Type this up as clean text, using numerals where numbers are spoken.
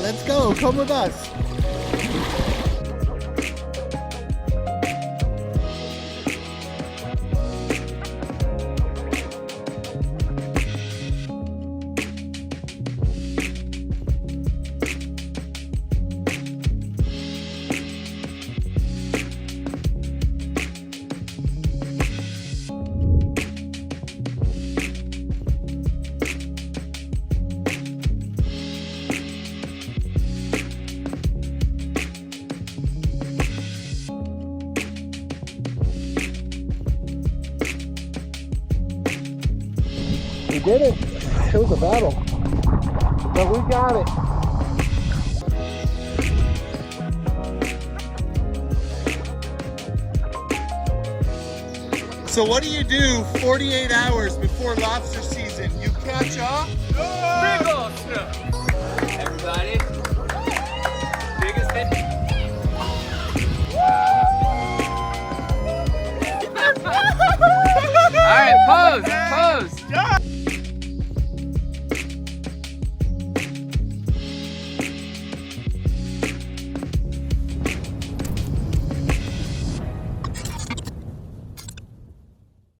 let's go. Come with us. We did it. It was a battle, but we got it. So what do you do 48 hours before lobster season? You catch up? Big ol' Snook. Everybody.